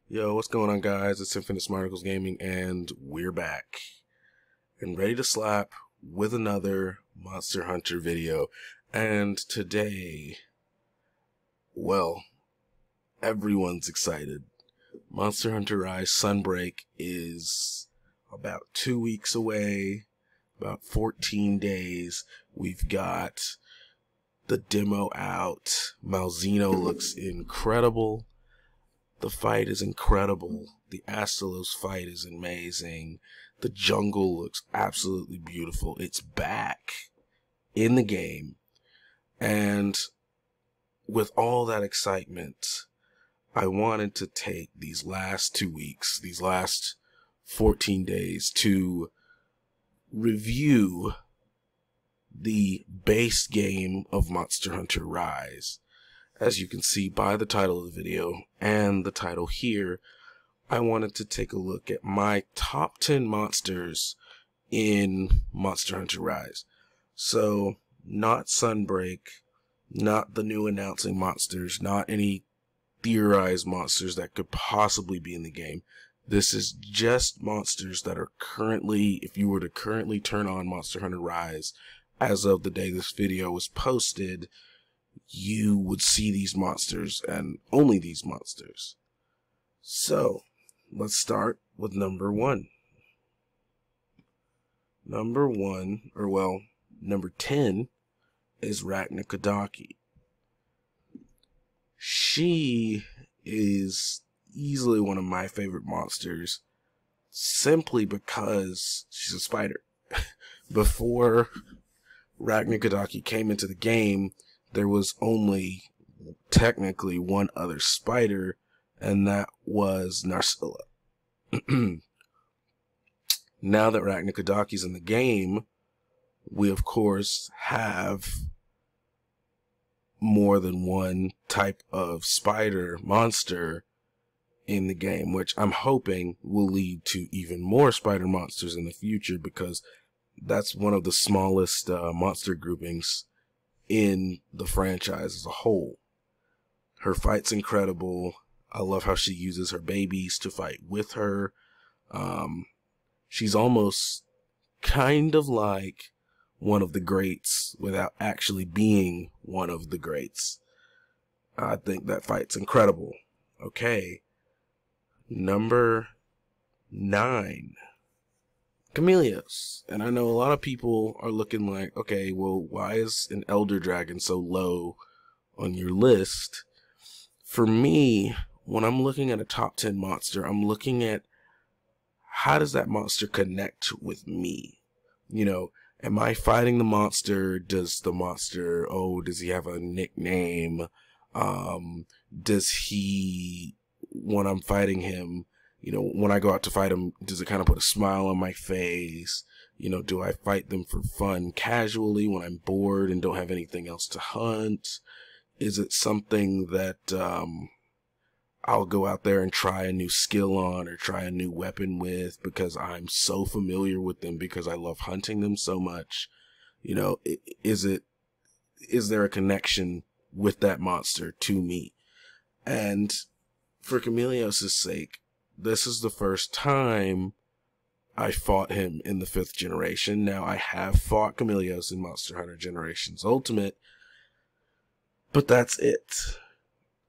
Yo, what's going on, guys? It's Smarticulls Gaming, and we're back and ready to slap with another Monster Hunter video. And today, well, everyone's excited. Monster Hunter Rise Sunbreak is about 2 weeks away, about 14 days. We've got the demo out. Malzeno looks incredible. The fight is incredible. The Astalos fight is amazing. The jungle looks absolutely beautiful. It's back in the game. And with all that excitement, I wanted to take these last 2 weeks, these last 14 days to review the base game of Monster Hunter Rise. As you can see by the title of the video and the title here, I wanted to take a look at my top 10 monsters in Monster Hunter Rise. So, not Sunbreak, not the new announcing monsters, not any theorized monsters that could possibly be in the game. This is just monsters that are currently, if you were to currently turn on Monster Hunter Rise, as of the day this video was posted, you would see these monsters and only these monsters. So, let's start with number 1. Number 10 is Ragna Kadaki. She is easily one of my favorite monsters simply because she's a spider. Before Ragna Kadaki came into the game, there was only technically one other spider, and that was Narcilla. Now that Ragna Kadaki's in the game, we of course have more than one type of spider monster in the game, which I'm hoping will lead to even more spider monsters in the future, because that's one of the smallest monster groupings in the franchise as a whole. Her fight's incredible. I love how she uses her babies to fight with her. She's almost kind of like one of the greats without actually being one of the greats. I think that fight's incredible. Okay. Number 9. Camellias. And I know a lot of people are looking like, okay, well, why is an Elder Dragon so low on your list? For me, when I'm looking at a top 10 monster, I'm looking at how does that monster connect with me? You know, am I fighting the monster? Does the monster, does he have a nickname? Does he, when I'm fighting him, you know, when I go out to fight them, does it kind of put a smile on my face? You know, do I fight them for fun casually when I'm bored and don't have anything else to hunt? Is it something that I'll go out there and try a new skill on or try a new weapon with because I'm so familiar with them because I love hunting them so much? You know, is there a connection with that monster to me? And for Camellias' sake, this is the first time I fought him in the 5th generation. Now, I have fought Camellias in Monster Hunter Generations Ultimate, but that's it.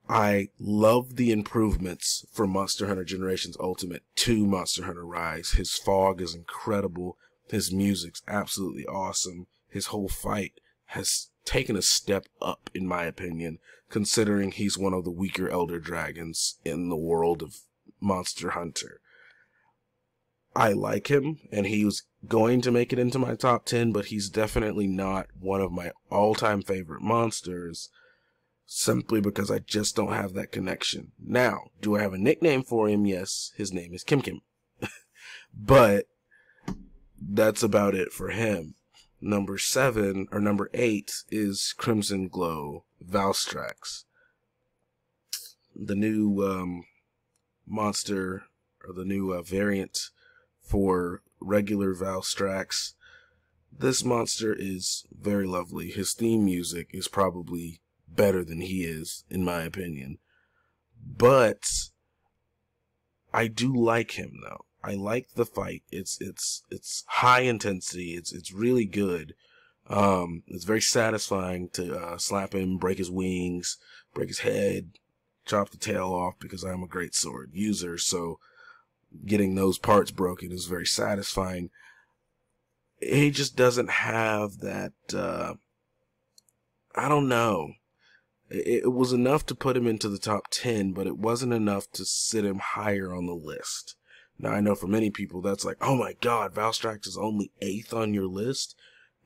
I love the improvements from Monster Hunter Generations Ultimate to Monster Hunter Rise. His fog is incredible. His music's absolutely awesome. His whole fight has taken a step up, in my opinion, considering he's one of the weaker Elder Dragons in the world of Monster Hunter. I like him, and he was going to make it into my top 10, but he's definitely not one of my all-time favorite monsters, simply because I just don't have that connection. Now, do I have a nickname for him? Yes, his name is Kim Kim. But that's about it for him. Number 8 is Crimson Glow Valstrax. The new monster, or the new variant for regular Valstrax. This monster is very lovely. His theme music is probably better than he is, in my opinion. But I do like him though. I like the fight. It's high intensity. It's really good. It's very satisfying to slap him, break his wings, break his head, chop the tail off, because I'm a great sword user. So getting those parts broken is very satisfying. He just doesn't have that. I don't know. It was enough to put him into the top 10, but it wasn't enough to sit him higher on the list. Now, I know for many people that's like, oh my god, Valstrax is only 8th on your list,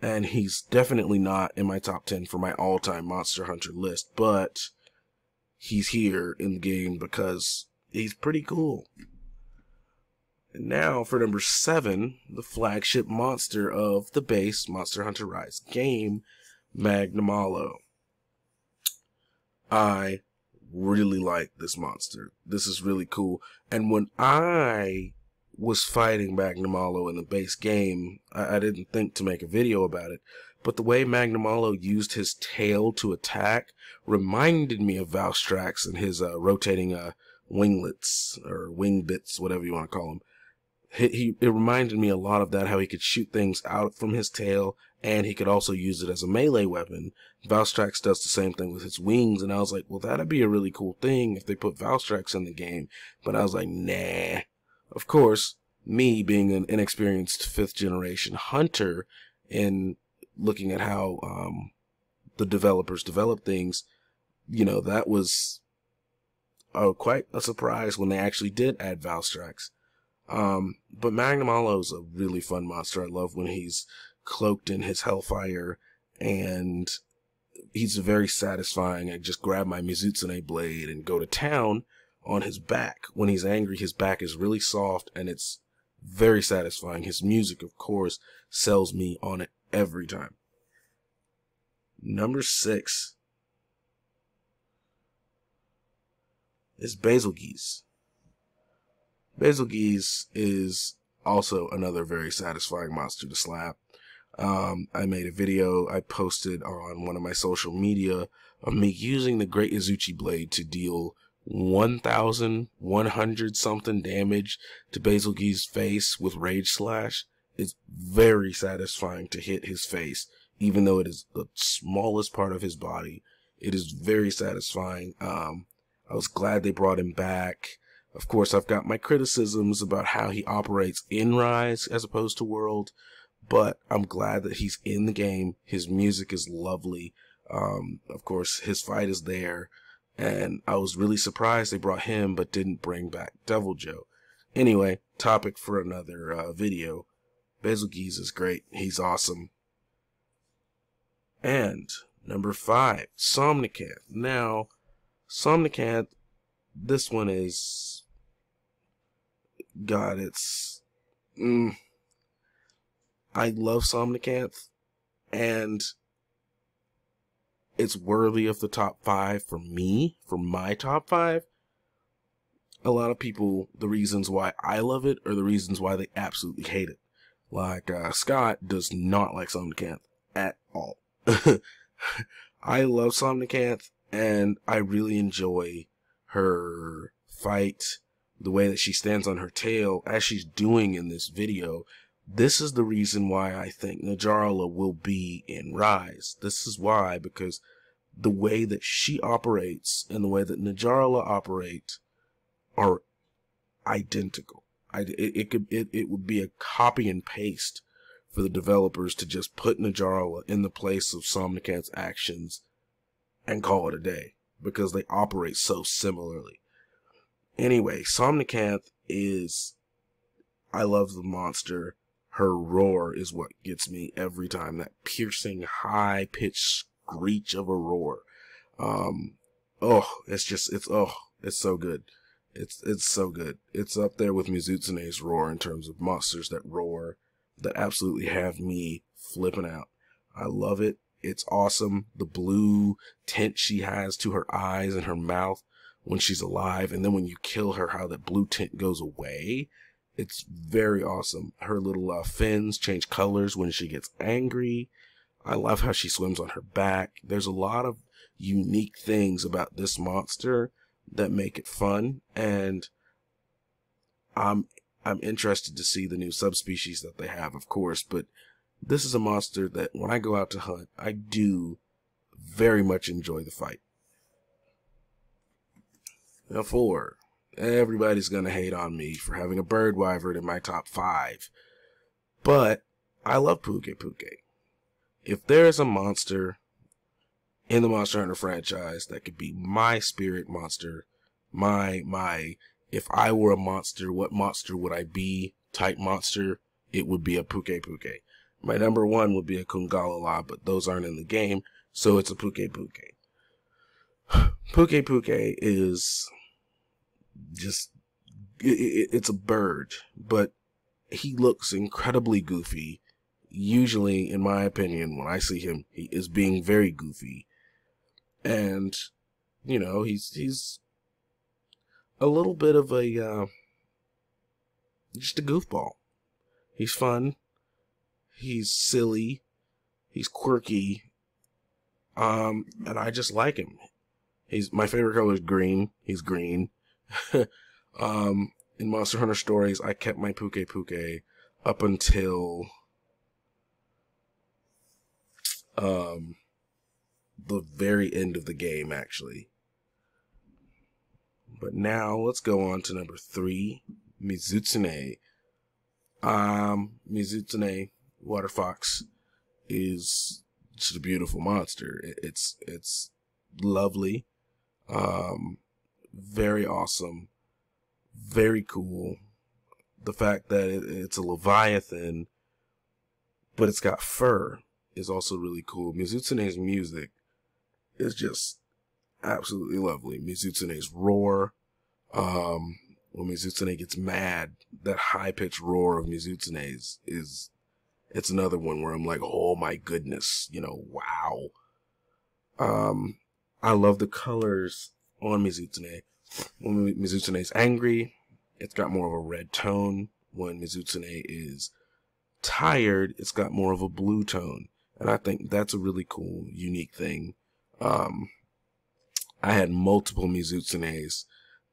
and he's definitely not in my top 10 for my all-time Monster Hunter list, but he's here in the game because he's pretty cool. And now for number 7, the flagship monster of the base Monster Hunter Rise game, Magnamollo. I really like this monster. This is really cool. And when I was fighting Magnamollo in the base game, I didn't think to make a video about it, but the way Magnamollo used his tail to attack reminded me of Valstrax and his rotating winglets, or wing bits, whatever you want to call them. It reminded me a lot of that, how he could shoot things out from his tail, and he could also use it as a melee weapon. Valstrax does the same thing with his wings, and I was like, well, that'd be a really cool thing if they put Valstrax in the game. But I was like, nah. Of course, me being an inexperienced 5th generation hunter and looking at how the developers develop things, you know, that was quite a surprise when they actually did add Valstrax. But Magnamollo is a really fun monster. I love when he's cloaked in his hellfire, and he's very satisfying. I just grab my mizutsune blade and go to town on his back. When he's angry, his back is really soft, and it's very satisfying. His music, of course, sells me on it every time. Number 6 is Basil Geese. Basil Geese is also another very satisfying monster to slap. I made a video I posted on one of my social media of me using the Great Izuchi Blade to deal 1,100 something damage to Basil Geese's face with Rage Slash. It's very satisfying to hit his face, even though it is the smallest part of his body. It is very satisfying. I was glad they brought him back. Of course, I've got my criticisms about how he operates in Rise as opposed to World, but I'm glad that he's in the game. His music is lovely. Of course, his fight is there, and I was really surprised they brought him but didn't bring back Devil Joe. Anyway, topic for another video. Basil Geese is great. He's awesome. And number 5, Sonicat. Now, Sonicat, this one is... God, it's... I love Sonicat, and it's worthy of the top 5 for me, for my top 5. A lot of people, the reasons why I love it are the reasons why they absolutely hate it. Like, Scott does not like Sonicat at all. I love Sonicat, and I really enjoy her fight, the way that she stands on her tail, as she's doing in this video. This is the reason why I think Najarla will be in Rise. This is why, because the way that she operates and the way that Najarla operate are identical. It would be a copy and paste for the developers to just put Najarla in the place of Somnicat's actions and call it a day, because they operate so similarly. Anyway, Sonicat is... I love the monster. Her roar is what gets me every time. That piercing, high-pitched screech of a roar. It's so good. It's so good. It's up there with Mizutsune's roar in terms of monsters that roar, that absolutely have me flipping out. I love it. It's awesome. The blue tint she has to her eyes and her mouth when she's alive, and then when you kill her, how that blue tint goes away. It's very awesome. Her little fins change colors when she gets angry. I love how she swims on her back. There's a lot of unique things about this monster that make it fun, and I'm interested to see the new subspecies that they have, of course, but this is a monster that when I go out to hunt, I do very much enjoy the fight. Now 4. Everybody's going to hate on me for having a bird wyvern in my top 5. But I love phuket. If there is a monster in the Monster Hunter franchise that could be my spirit monster, if I were a monster, what monster would I be type monster, it would be a phuket. My number 1 would be a Kungalala, but those aren't in the game, so it's a phuket. Phuket is just, it's a bird, but he looks incredibly goofy. Usually, in my opinion, when I see him, he is being very goofy. And, you know, he's a little bit of a, just a goofball. He's fun. He's silly. He's quirky. And I just like him. My favorite color is green. He's green. In Monster Hunter Stories, I kept my phuket up until the very end of the game, actually. But now let's go on to number 3, Mizutsune. Mizutsune water fox is just a beautiful monster. It's lovely, very awesome, very cool. The fact that it's a leviathan, but it's got fur, is also really cool. Mizutsune's music is just absolutely lovely. Mizutsune's roar, when Mizutsune gets mad, that high-pitched roar of Mizutsune's it's another one where I'm like, oh my goodness, you know, wow. I love the colors on Mizutsune. When Mizutsune's angry, it's got more of a red tone. When Mizutsune is tired, it's got more of a blue tone. And I think that's a really cool, unique thing. I had multiple Mizutsunes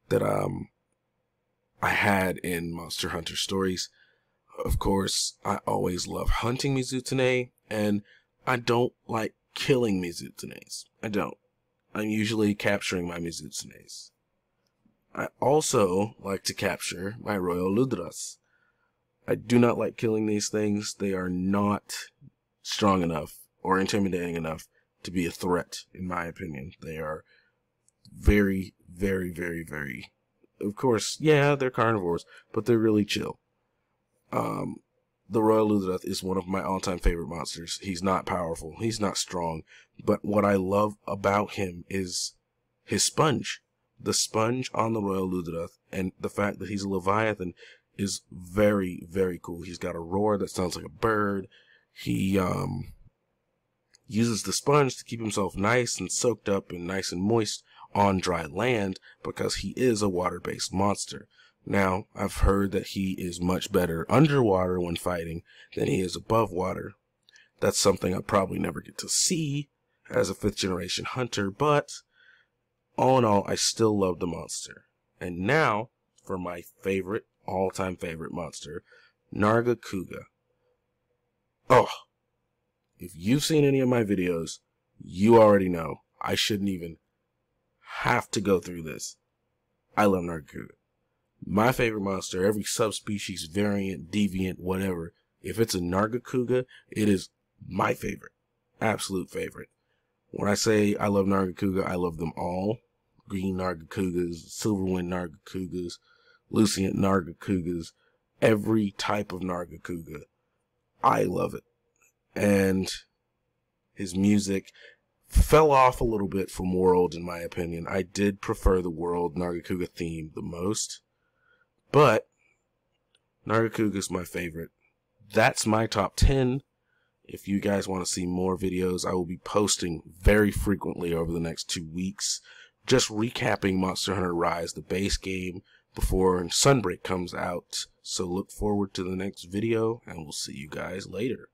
that I had in Monster Hunter Stories. Of course, I always love hunting Mizutsune, and I don't like killing Mizutsunes. I don't. I'm usually capturing my Mizutsunes. I also like to capture my Royal Ludras. I do not like killing these things. They are not strong enough or intimidating enough to be a threat, in my opinion. They are very, very, very, very... Of course, yeah, they're carnivores, but they're really chill. The Royal Ludra is one of my all-time favorite monsters. He's not powerful. He's not strong. But what I love about him is his sponge. The sponge on the Royal Ludra and the fact that he's a Leviathan is very, very cool. He's got a roar that sounds like a bird. He uses the sponge to keep himself nice and soaked up and nice and moist on dry land because he is a water-based monster. Now, I've heard that he is much better underwater when fighting than he is above water. That's something I'll probably never get to see as a 5th generation hunter, but all in all, I still love the monster. And now, for my favorite, all-time favorite monster, Narga Kuga. Oh, if you've seen any of my videos, you already know I shouldn't even have to go through this. I love Narga Kuga. My favorite monster, every subspecies, variant, deviant, whatever, if it's a Narga Kuga, it is my favorite. Absolute favorite. When I say I love Narga Kuga, I love them all. Green Narga Kugas, Silverwind Narga Kugas, Lucient Narga Kugas, every type of Narga Kuga. I love it. And his music fell off a little bit from World, in my opinion. I did prefer the World Narga Kuga theme the most. But Narga Kuga is my favorite. That's my top 10. If you guys want to see more videos, I will be posting very frequently over the next 2 weeks. Just recapping Monster Hunter Rise, the base game, before Sunbreak comes out. So look forward to the next video, and we'll see you guys later.